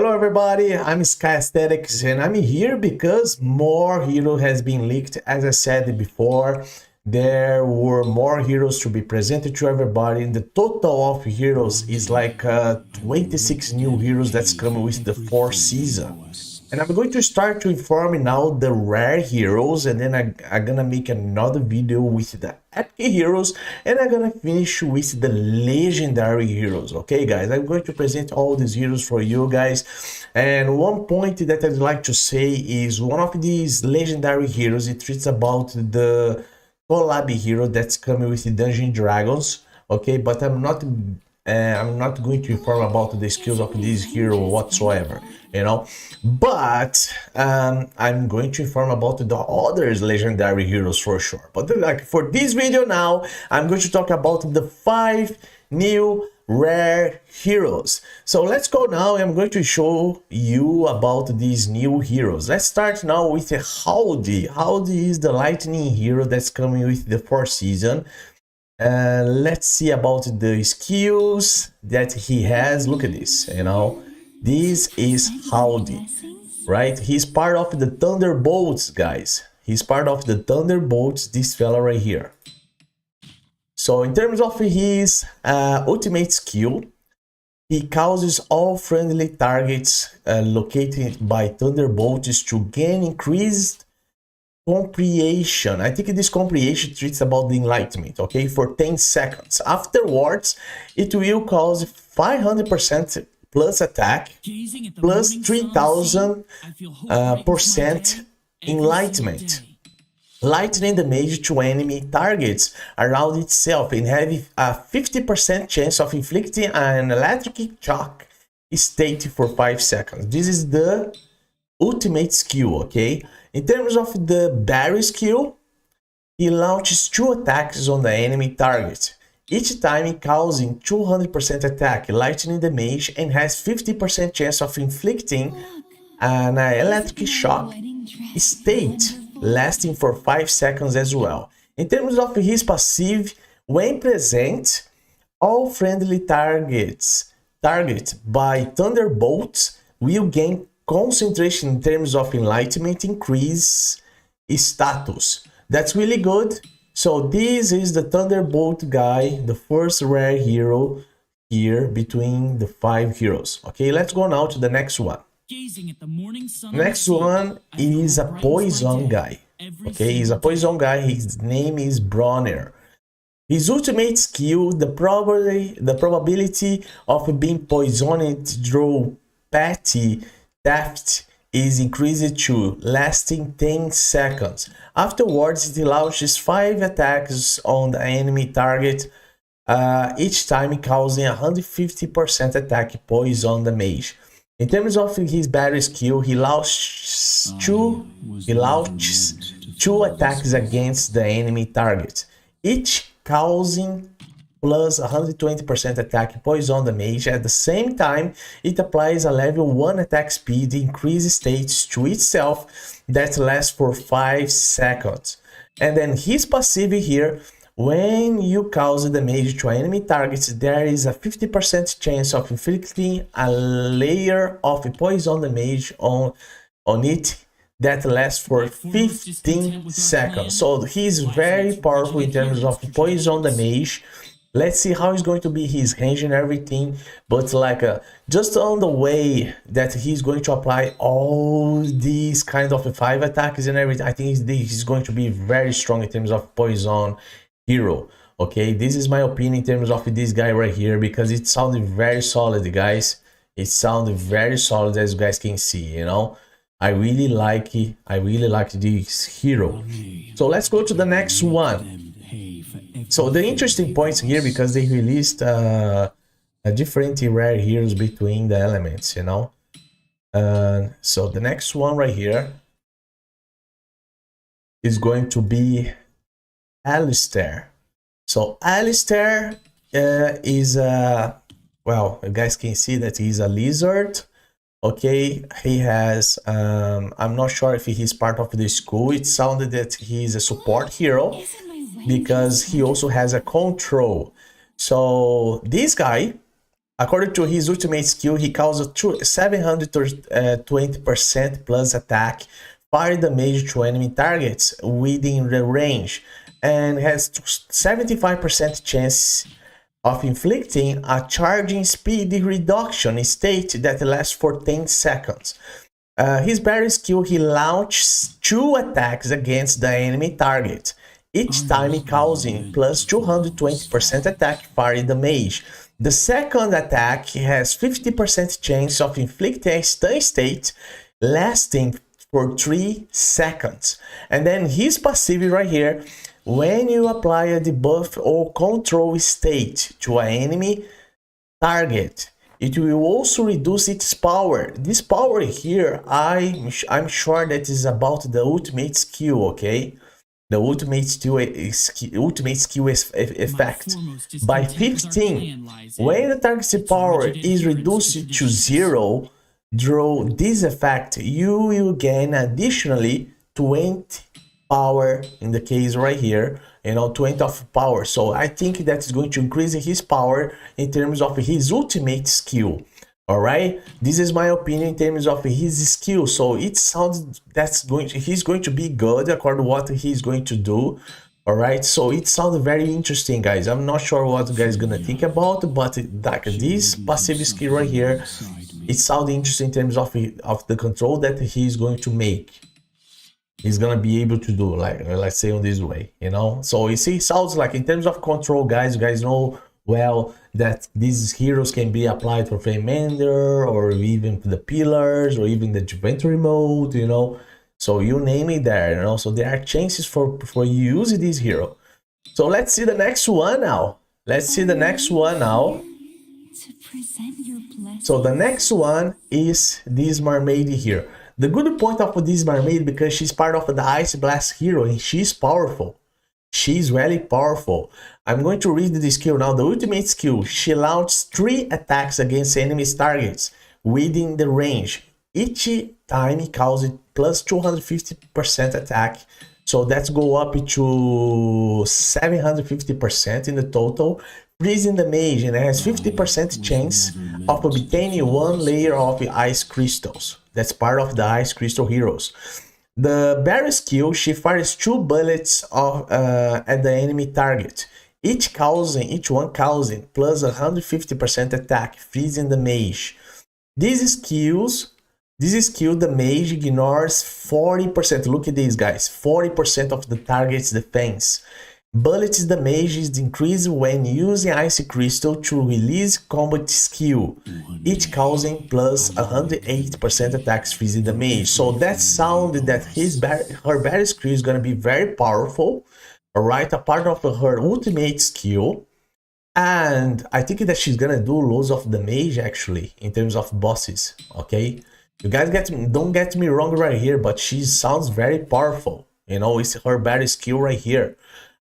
Hello everybody, I'm Sky Aesthetics and I'm here because more hero has been leaked. As I said before, there were more heroes to be presented to everybody. The total of heroes is like 26 new heroes that's coming with the 4th season. And I'm going to start to inform now the rare heroes, and then I'm gonna make another video with the epic heroes, and I'm gonna finish with the legendary heroes. Okay guys, I'm going to present all these heroes for you guys. And one point that I'd like to say is one of these legendary heroes, it treats about the collab hero that's coming with the Dungeon Dragons. Okay, but I'm not going to inform about the skills of this hero whatsoever, you know, but I'm going to inform about the other legendary heroes for sure. But like for this video now, I'm going to talk about the 5 new rare heroes. So let's go now. I'm going to show you about these new heroes. Let's start now with Howdy. Howdy is the lightning hero that's coming with the 4th season. Let's see about the skills that he has. Look at this, you know, this is Howdy, right? He's part of the Thunderbolts, guys. He's part of the Thunderbolts, this fella right here. So in terms of his ultimate skill, he causes all friendly targets located by Thunderbolts to gain increased comprehension. I think this comprehension treats about the enlightenment, okay, for 10 seconds. Afterwards, it will cause 500% plus attack, plus 3000% enlightenment, lightning damage to enemy targets around itself, and have a 50% chance of inflicting an electric shock state for 5 seconds. This is the ultimate skill, okay? In terms of the Barry skill, he launches 2 attacks on the enemy target, each time causing 200% attack, lightning damage, and has 50% chance of inflicting an electric shock state lasting for 5 seconds as well. In terms of his passive, when present, all friendly targets targeted by Thunderbolts will gain concentration in terms of enlightenment increase status. That's really good. So this is the Thunderbolt guy, the first rare hero here between the 5 heroes. Okay, let's go now to the next one. Next one is a poison guy. Okay, he's a poison guy. His name is Bronner. His ultimate skill, the probability of being poisoned through petty theft is increased to lasting 10 seconds. Afterwards, it launches 5 attacks on the enemy target, each time causing 150% attack poison damage. In terms of his battle skill, he launches 2 attacks against the enemy target, each causing plus 120% attack poison damage. At the same time, it applies a level 1 attack speed increase states to itself that lasts for 5 seconds. And then his passive here, when you cause damage to enemy targets, there is a 50% chance of inflicting a layer of poison damage on it that lasts for 15 seconds. So he's very powerful in terms of poison damage. Let's see how it's going to be his range and everything, but like just on the way that he's going to apply all these kind of 5 attacks and everything, I think he's going to be very strong in terms of poison hero. Okay, this is my opinion in terms of this guy right here, because it sounded very solid, guys. It sounded very solid, as you guys can see, you know. I really like this hero. So let's go to the next one. So the interesting points here, because they released a different rare heroes between the elements, you know. So the next one right here is going to be Alistair. So Alistair is well, you guys can see that he's a lizard. Okay, he has I'm not sure if he's part of the school. It sounded that he's a support hero, because he also has a control. So this guy According to his ultimate skill, he causes 720% plus attack, fire damage to enemy targets within the range, and has 75% chance of inflicting a charging speed reduction state that lasts for 10 seconds. His barrier skill, he launches 2 attacks against the enemy target, each time causing plus 220% attack fire damage. The second attack has 50% chance of inflicting a stun state lasting for 3 seconds. And then his passive right here, when you apply a debuff or control state to an enemy target, it will also reduce its power. This power here, I'm sure that is about the ultimate skill, okay? The ultimate skill effect. By 15, when the target's power is reduced to 0, through this effect, you will gain additionally 20 power, in the case right here, 20 of power. So I think that's going to increase his power in terms of his ultimate skill. All right, this is my opinion in terms of his skill. So it sounds he's going to be good according to what he's going to do. All right, so it sounds very interesting, guys. I'm not sure what you guys gonna think about, but like this passive skill right here, it sounds interesting in terms of the control that he's going to make. He's gonna be able to do, like, let's say on this way, So you see, it sounds like in terms of control, guys, you guys know well that these heroes can be applied for Flame Ender, or even the pillars, or even the inventory mode, So you name it there, So there are chances for using this hero. So let's see the next one now. So the next one is this mermaid here. The good point of this mermaid, because she's part of the Ice Blast hero, and she's powerful. She's really powerful. I'm going to read the skill now. The ultimate skill, she launches 3 attacks against enemy's targets within the range. Each time it causes plus 250% attack. So that's go up to 750% in the total. Freezing the mage, and it has 50% chance of obtaining 1 layer of ice crystals. That's part of the ice crystal heroes. The barrier skill, she fires 2 bullets at the enemy target, each one causing plus 150% attack, freezing the mage. This skill, the mage ignores 40%. Look at these, guys, 40% of the target's defense. Bullets the mage is increased when using ice crystal to release combat skill, each causing plus 108% attacks freezing the mage. So that sounds that her barrier skill is gonna be very powerful, alright, a part of her ultimate skill. And I think that she's gonna do loads of damage actually in terms of bosses, okay? You guys don't get me wrong right here, but she sounds very powerful, it's her barrier skill right here.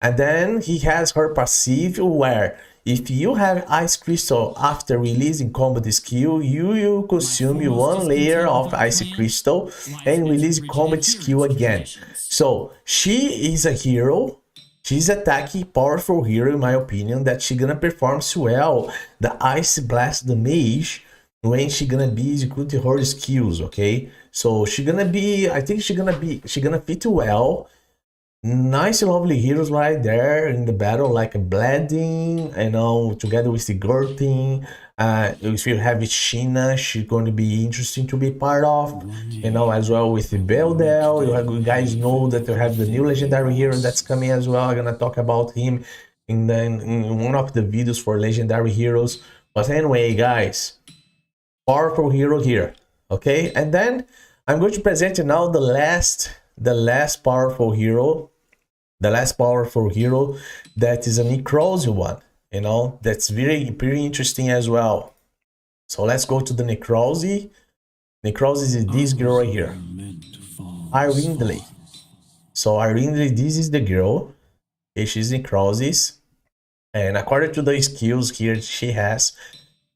And then he has her passive, where if you have ice crystal after releasing combat skill, you will consume 1 layer of ice crystal and release combat skill again. So she is a hero. She's a tacky, powerful hero in my opinion, that she gonna perform well the Ice Blast the mage when she gonna be executing her skills, okay? So she gonna be, I think she gonna fit well. Nice lovely heroes right there in the battle, like a Bleeding, together with the Gurting. If you have Sheena, she's going to be interesting to be part of, as well with the Beldel. You guys know that you have the new legendary hero that's coming as well. I'm gonna talk about him in one of the videos for legendary heroes. But anyway, guys, powerful hero here, okay? And then I'm going to present you now the last powerful hero. The last powerful hero, that is a Necrosis one, that's pretty interesting as well. So let's go to the Necrosis. Necrosis is this girl right here, Irindley. So Irindley, this is the girl. Okay, she's Necrosis, and according to the skills here, she has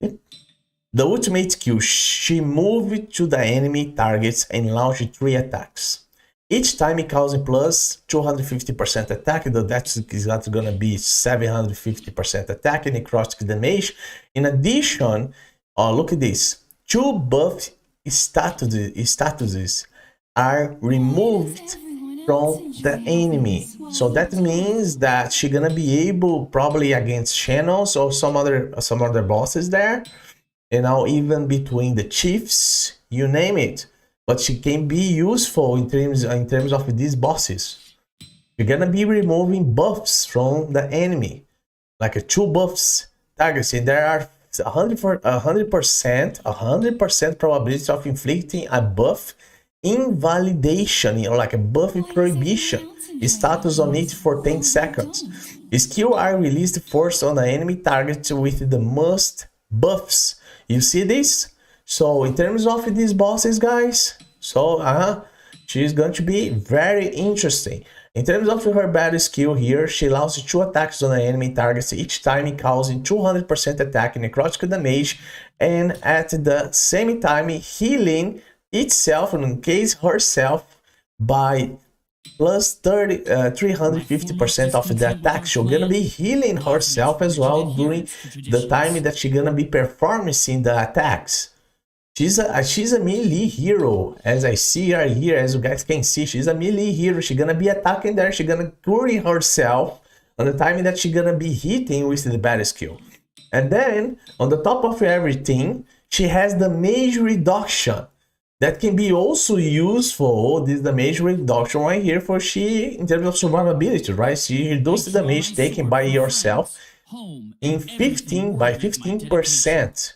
the ultimate skill. She moved to the enemy targets and launched 3 attacks. Each time it causing plus 250% attack, though that's gonna be 750% attack and necrotic damage. In addition, look at this. 2 buff statuses are removed from the enemy. So that means that she's gonna be able, probably against channels or some other bosses there, you know, even between the chiefs, you name it. But she can be useful in terms of these bosses. You're gonna be removing buffs from the enemy, like 2 buffs targets, and there are 100% probability of inflicting a buff invalidation, you know, like a buff prohibition status on it for 10 seconds. Skill are released first on the enemy target with the most buffs. You see this? So in terms of these bosses, guys, so she's going to be very interesting. In terms of her battle skill here, she allows 2 attacks on the enemy targets, each time causing 200% attack and necrotic damage, and at the same time healing itself, and in case herself, by plus 350% of the attack. She's gonna be healing herself as well during the time that she's gonna be performing the attacks. She's a melee hero, as I see her here, as you guys can see. She's a melee hero. She's gonna be attacking there. She's gonna curing herself on the time that she's gonna be hitting with the battle skill. And then on the top of everything, she has the mage reduction. That can be also useful. This is the mage reduction right here for she in terms of survivability, right? She reduces the damage taken by yourself in 15%.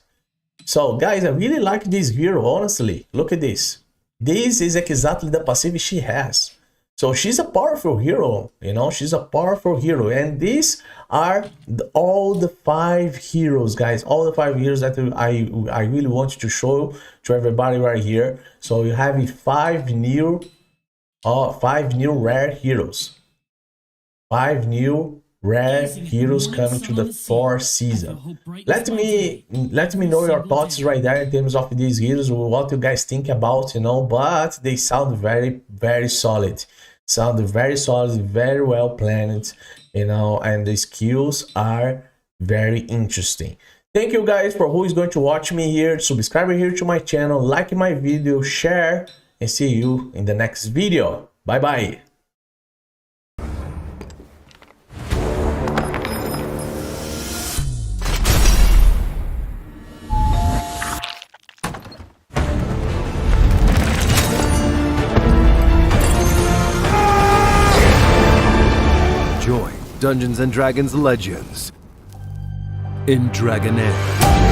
So guys, I really like this hero, honestly. Look at this. This is exactly the passive she has. So she's a powerful hero, you know, she's a powerful hero. And these are all the 5 heroes, guys, all the 5 heroes that I really want to show to everybody right here. So you have 5 new rare heroes. 5 new rare heroes coming to the 4th season. Let me know your thoughts right there in terms of these heroes, what you guys think about, you know, but they sound very, very solid. Sound very solid, very well planned, you know, and the skills are very interesting. Thank you guys for who is going to watch me here. Subscribe here to my channel, like my video, share, and see you in the next video. Bye bye. Join Dungeons & Dragons Legends in Dragonheir.